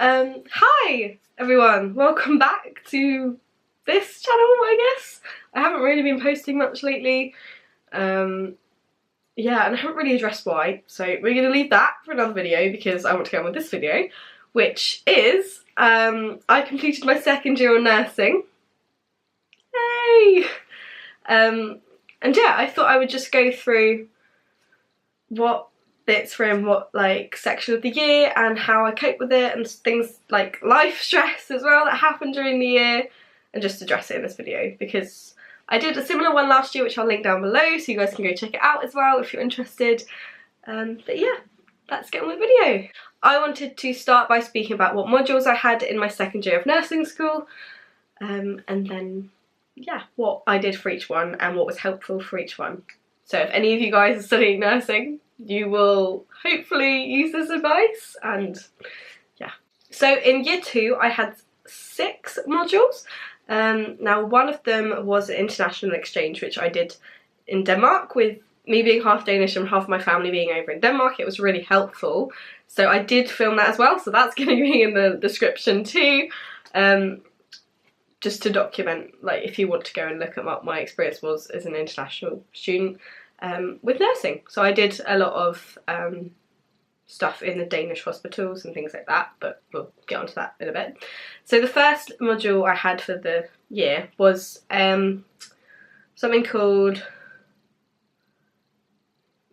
Hi everyone, welcome back to this channel, I guess. I haven't really been posting much lately, yeah, and I haven't really addressed why, so we're going to leave that for another video because I want to get on with this video, which is, I completed my second year of nursing. Yay! And yeah, I thought I would just go through what bits from what section of the year and how I cope with it and things like life stress as well that happened during the year, and just address it in this video because I did a similar one last year which I'll link down below so you guys can go check it out as well if you're interested. But yeah, let's get on with the video. I wanted to start by speaking about what modules I had in my second year of nursing school, and then yeah, what I did for each one and what was helpful for each one. So if any of you guys are studying nursing, you will hopefully use this advice, and yeah. So in year 2 I had 6 modules. Now one of them was an international exchange which I did in Denmark. With me being half Danish and half my family being over in Denmark, it was really helpful. So I did film that as well, so that's going to be in the description too. Just to document, if you want to go and look at what my experience was as an international student with nursing. So I did a lot of stuff in the Danish hospitals and things like that, but we'll get onto that in a bit. So the first module I had for the year was something called,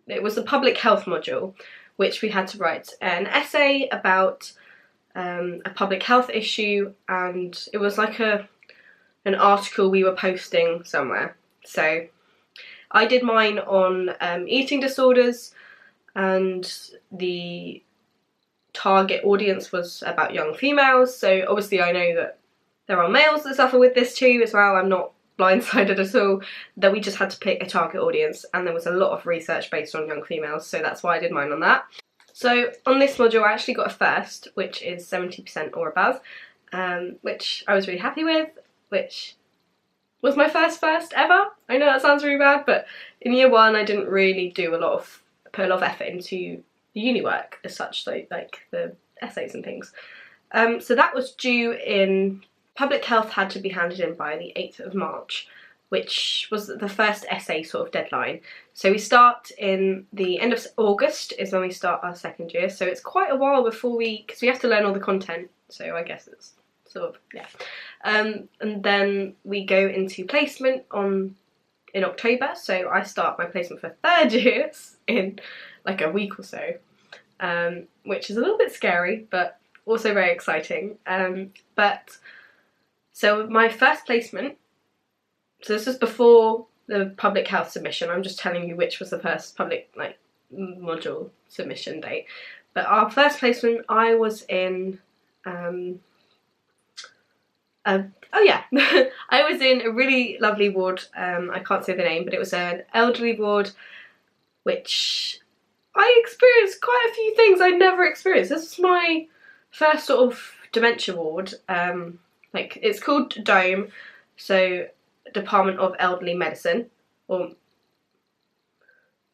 it was the public health module, which we had to write an essay about a public health issue, and it was like an article we were posting somewhere. So I did mine on eating disorders, and the target audience was about young females. So obviously I know that there are males that suffer with this too as well. I'm not blindsided at all, that we just had to pick a target audience, and there was a lot of research based on young females, so that's why I did mine on that. So on this module I actually got a first, which is 70% or above, which I was really happy with, which was my first ever. I know that sounds really bad, but in year 1 I didn't really do put a lot of effort into the uni work as such, like the essays and things. So that was due in, public health had to be handed in by the 8th of March, which was the first essay sort of deadline. So we start in the end of August is when we start our second year, so it's quite a while before because we have to learn all the content, so I guess it's sort of, yeah. And then we go into placement in October, so I start my placement for third years in like a week or so, which is a little bit scary but also very exciting. So my first placement, so this was before the public health submission, I'm just telling you which was the first public module submission date, but our first placement I was in oh yeah, I was in a really lovely ward, I can't say the name, but it was an elderly ward which I experienced quite a few things I'd never experienced. This was my first sort of dementia ward. It's called DOME, so Department of Elderly Medicine, or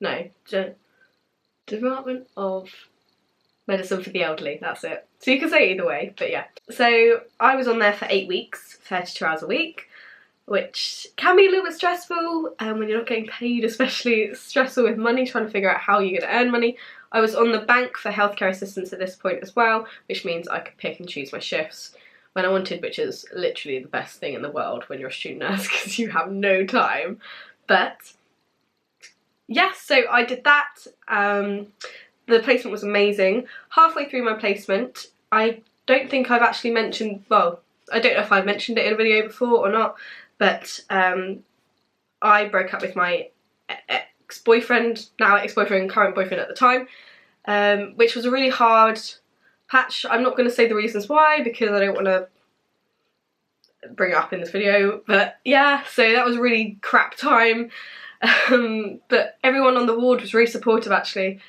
no, Department of Medicine for the Elderly, that's it. So you can say it either way, but yeah. So I was on there for 8 weeks, 32 hours a week, which can be a little bit stressful when you're not getting paid, especially. It's stressful with money, trying to figure out how you're going to earn money. I was on the bank for healthcare assistance at this point as well, which means I could pick and choose my shifts when I wanted, which is literally the best thing in the world when you're a student nurse because you have no time. But yes, so I did that. The placement was amazing. Halfway through my placement, I don't think I've actually mentioned, well, I don't know if I've mentioned it in a video before or not, but I broke up with my ex-boyfriend, now ex-boyfriend, current boyfriend at the time, which was a really hard patch. I'm not going to say the reasons why because I don't want to bring it up in this video, but yeah, so that was a really crap time. But everyone on the ward was really supportive actually,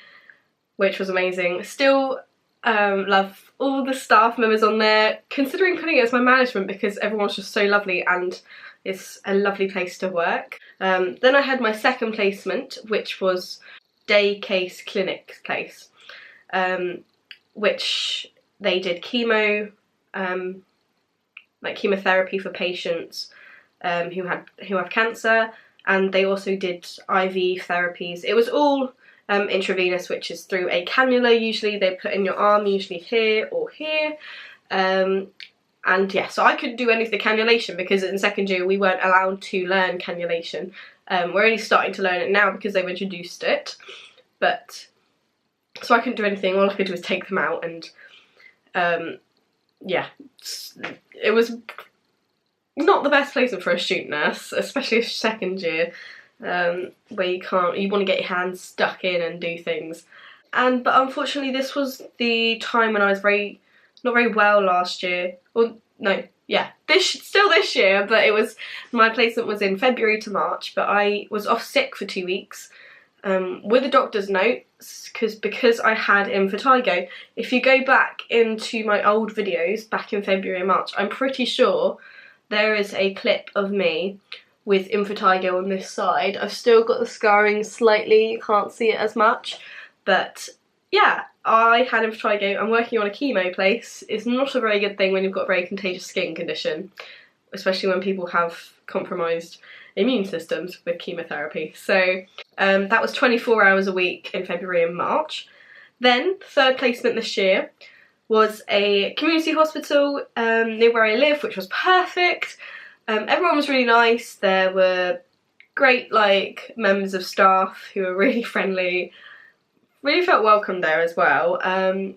which was amazing. Still love all the staff members on there, considering putting it as my management because everyone's just so lovely and it's a lovely place to work. Then I had my second placement, which was day case clinic place, which they did chemo, like chemotherapy for patients who have cancer, and they also did IV therapies. It was all intravenous, which is through a cannula. Usually they put in your arm, usually here or here. And yeah, so I couldn't do any of the cannulation because in second year we weren't allowed to learn cannulation. We're only starting to learn it now because they've introduced it. But so I couldn't do anything. All I could do was take them out, and yeah, it was not the best placement for a student nurse, especially second year, where you want to get your hands stuck in and do things. But unfortunately this was the time when I was not very well last year. Well, no, yeah, still this year, but my placement was in February to March, but I was off sick for 2 weeks with a doctor's note because I had impetigo. If you go back into my old videos back in February and March, I'm pretty sure there is a clip of me with impetigo on this side. I've still got the scarring slightly, you can't see it as much, but yeah, I had impetigo. I'm working on a chemo place. It's not a very good thing when you've got a very contagious skin condition, especially when people have compromised immune systems with chemotherapy. So that was 24 hours a week in February and March. Then, third placement this year was a community hospital near where I live, which was perfect. Everyone was really nice. There were great members of staff who were really friendly. Really felt welcome there as well. Had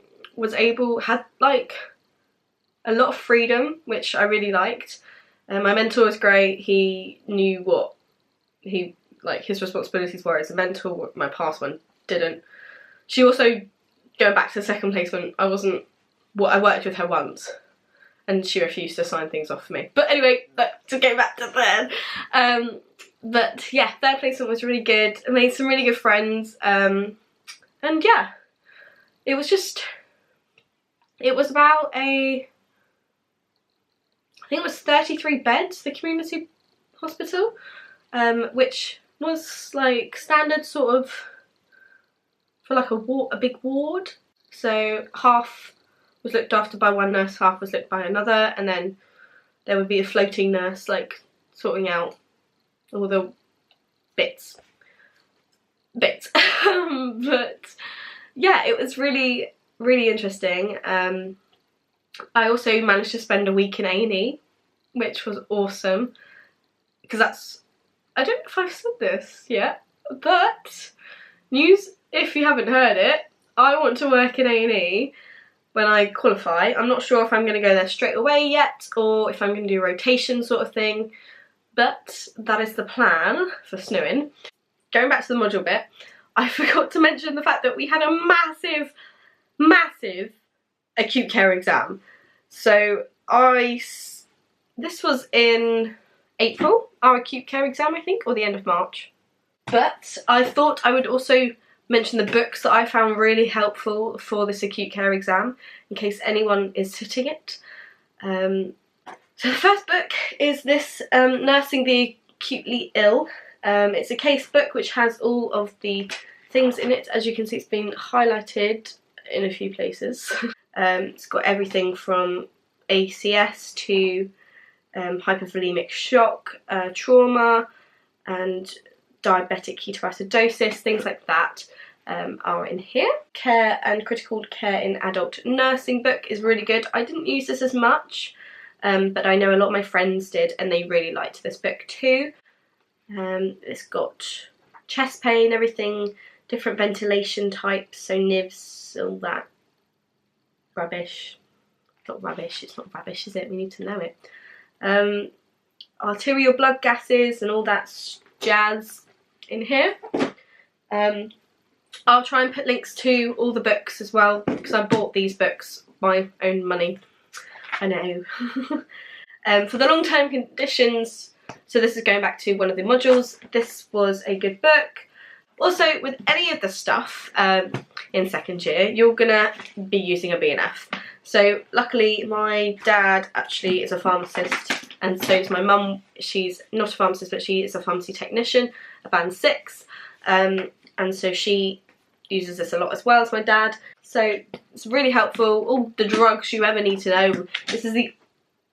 a lot of freedom, which I really liked. My mentor was great. He knew what his responsibilities were as a mentor. My past one didn't. She also, going back to the second placement, I worked with her once and she refused to sign things off for me. But anyway, to go back to third. But yeah, third placement was really good. I made some really good friends. And yeah, it was about I think it was 33 beds, the community hospital, which was standard sort of for a big ward. So half was looked after by one nurse, half was looked by another, and then there would be a floating nurse sorting out all the bits. But yeah, it was really, really interesting. I also managed to spend a week in A&E, which was awesome, because I don't know if I've said this yet, but news if you haven't heard it, I want to work in A&E when I qualify. I'm not sure if I'm going to go there straight away yet, or if I'm going to do a rotation sort of thing, but that is the plan for Snewin. Going back to the module bit, I forgot to mention the fact that we had a massive, massive acute care exam. So this was in April, our acute care exam, I think, or the end of March. But I thought I would also mention the books that I found really helpful for this acute care exam, in case anyone is sitting it. So the first book is this, Nursing the Acutely Ill. It's a case book which has all of the things in it. As you can see, it's been highlighted in a few places. It's got everything from ACS to hypovolemic shock, trauma, and diabetic ketoacidosis, things like that are in here. Care and Critical Care in Adult Nursing book is really good. I didn't use this as much, but I know a lot of my friends did and they really liked this book too. It's got chest pain, everything, different ventilation types, so NIVs, all that rubbish. Not rubbish, it's not rubbish, is it? We need to know it. Arterial blood gases and all that jazz in here. I'll try and put links to all the books as well, because I bought these books my own money. I know. For the long-term conditions, so this is going back to one of the modules, this was a good book. Also, with any of the stuff in second year, you're gonna be using a B&F. So luckily my dad actually is a pharmacist, and so is my mum. She's not a pharmacist, but she is a pharmacy technician, a band 6, and so she uses this a lot as well as my dad. So it's really helpful. All the drugs you ever need to know. This is the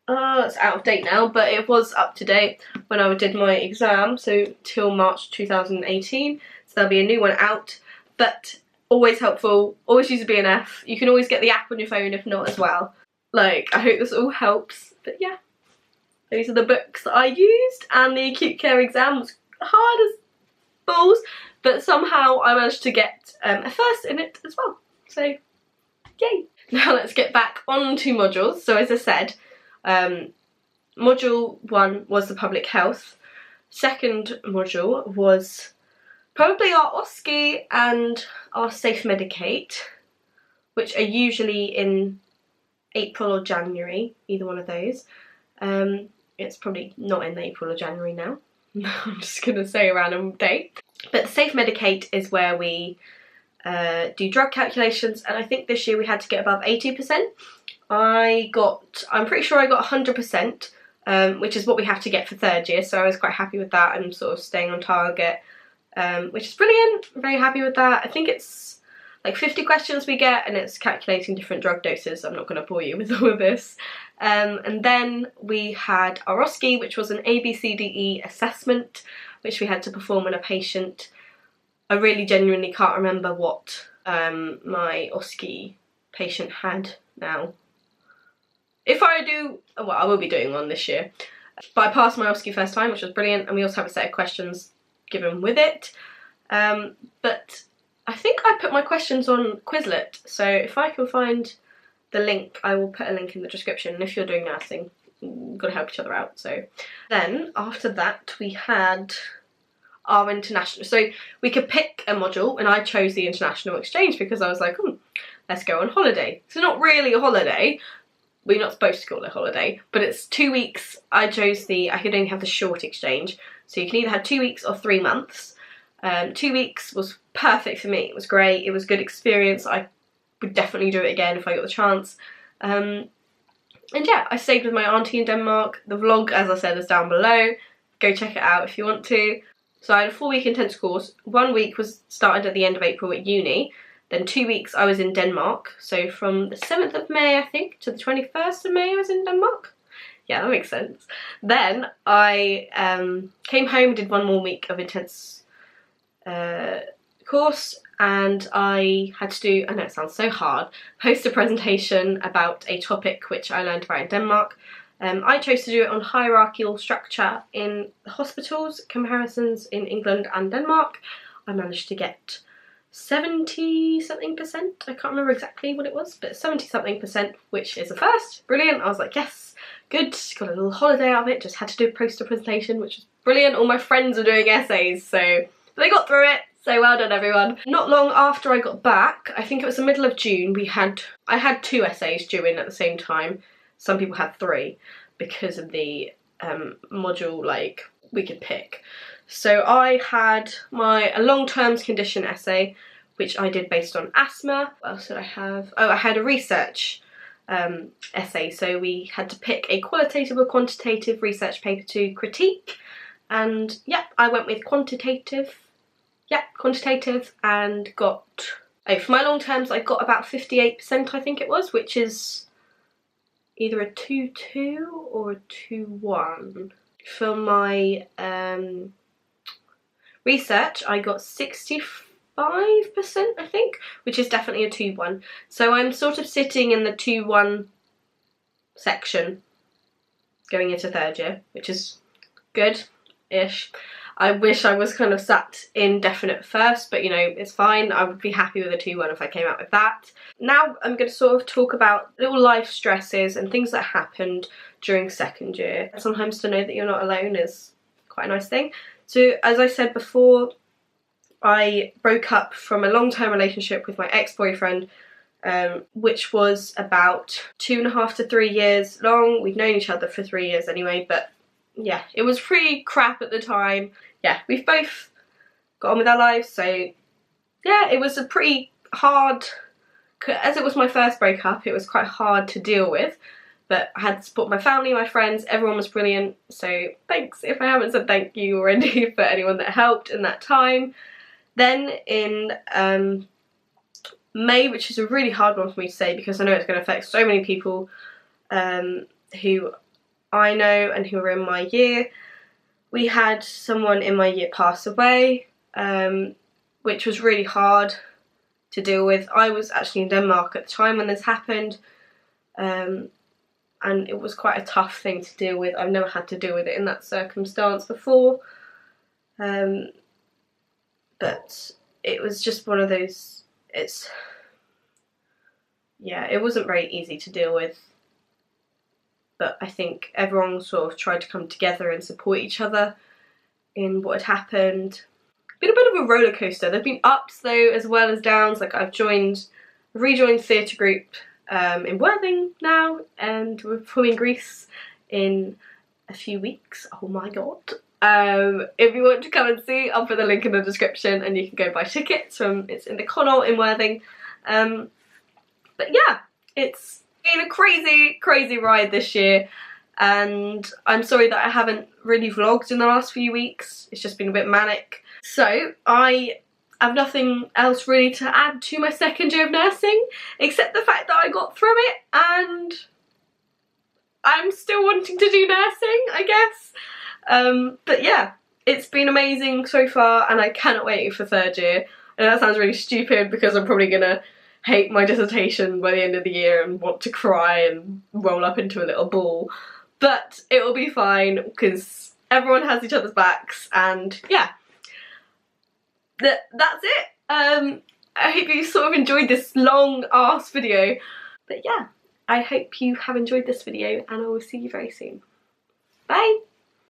it's out of date now, but it was up to date when I did my exam, so till March 2018. So there'll be a new one out, but always helpful. Always use a BNF. You can always get the app on your phone if not as well. Like, I hope this all helps. But yeah, those are the books that I used, and the acute care exam was hard as balls, but somehow I managed to get a first in it as well. So, yay! Now let's get back onto modules. So as I said, module 1 was the public health. Second module was probably our OSCE and our safe medicate, which are usually in April or January, either one of those. It's probably not in April or January now. I'm just going to say a random date. But the safe medicate is where we do drug calculations, and I think this year we had to get above 80%. I'm pretty sure I got 100%, which is what we have to get for third year, so I was quite happy with that and sort of staying on target, which is brilliant. I'm very happy with that. I think it's like 50 questions we get, and it's calculating different drug doses. I'm not going to bore you with all of this. And then we had our OSCE, which was an ABCDE assessment, which we had to perform on a patient. I really genuinely can't remember what my OSCE patient had now. If I do, well, I will be doing one this year. But I passed my OSCE first time, which was brilliant, and we also have a set of questions given with it. But I think I put my questions on Quizlet, so if I can find the link, I will put a link in the description. And if you're doing nursing, you've got to help each other out. So then, after that, we had our international. So we could pick a module, and I chose the international exchange because I was like, let's go on holiday. It's not really a holiday. We're not supposed to call it a holiday, but it's 2 weeks. I could only have the short exchange. So you can either have 2 weeks or 3 months. 2 weeks was perfect for me. It was great. It was a good experience. I would definitely do it again if I got the chance. And yeah, I stayed with my auntie in Denmark. The vlog, as I said, is down below. Go check it out if you want to. So I had a 4-week intense course. 1 week was started at the end of April at uni. Then 2 weeks I was in Denmark. So from the 7th of May, I think, to the 21st of May I was in Denmark. Yeah, that makes sense. Then I came home, did 1 more week of intense course, and I had to do, I know it sounds so hard, post a presentation about a topic which I learned about in Denmark. I chose to do it on hierarchical structure in hospitals, comparisons in England and Denmark. I managed to get 70-something%. I can't remember exactly what it was, but 70-something%, which is a first. Brilliant. I was like, yes, good. Got a little holiday out of it. Just had to do a poster presentation, which was brilliant. All my friends are doing essays, so they got through it. So well done, everyone. Not long after I got back, I think it was the middle of June, I had 2 essays due in at the same time. Some people had 3 because of the module, like, we could pick. So I had a long-term condition essay, which I did based on asthma. What else did I have? Oh, I had a research essay. So we had to pick a qualitative or quantitative research paper to critique. And yeah, I went with quantitative. Yeah, quantitative, and got, for my long terms I got about 58%, I think it was, which is either a 2-2 or a 2-1. For my research, I got 65%, I think, which is definitely a 2-1. So I'm sort of sitting in the 2-1 section going into third year, which is good-ish. I wish I was kind of sat in definite first, but you know, it's fine. I would be happy with a 2-1 if I came out with that. Now I'm going to sort of talk about little life stresses and things that happened during second year. Sometimes to know that you're not alone is quite a nice thing. So as I said before, I broke up from a long-term relationship with my ex-boyfriend, which was about 2.5 to 3 years long. We'd known each other for 3 years anyway, but yeah, it was pretty crap at the time. Yeah, we've both got on with our lives, so yeah, it was a pretty hard, as it was my first breakup, it was quite hard to deal with, but I had to support my family, my friends, everyone was brilliant, so thanks if I haven't said thank you already for anyone that helped in that time. Then in May, which is a really hard one for me to say because I know it's going to affect so many people who I know and who are in my year. We had someone in my year pass away, which was really hard to deal with. I was actually in Denmark at the time when this happened, and it was quite a tough thing to deal with. I've never had to deal with it in that circumstance before, but it was just one of those, it wasn't very easy to deal with, but I think everyone sort of tried to come together and support each other in what had happened. Been a bit of a roller coaster. There've been ups though as well as downs. Like I've rejoined theatre group in Worthing now, and we're performing Greece in a few weeks. Oh my god. If you want to come and see, I'll put the link in the description and you can go buy tickets it's in the CANON in Worthing. But yeah, it's been a crazy ride this year, and I'm sorry that I haven't really vlogged in the last few weeks. It's just been a bit manic. So I have nothing else really to add to my second year of nursing, except the fact that I got through it and I'm still wanting to do nursing, I guess. But yeah, it's been amazing so far and I cannot wait for third year. And that sounds really stupid because I'm probably gonna hate my dissertation by the end of the year and want to cry and roll up into a little ball. But it will be fine because everyone has each other's backs, and yeah, that's it. I hope you sort of enjoyed this long ass video. But yeah, I hope you have enjoyed this video and I will see you very soon. Bye!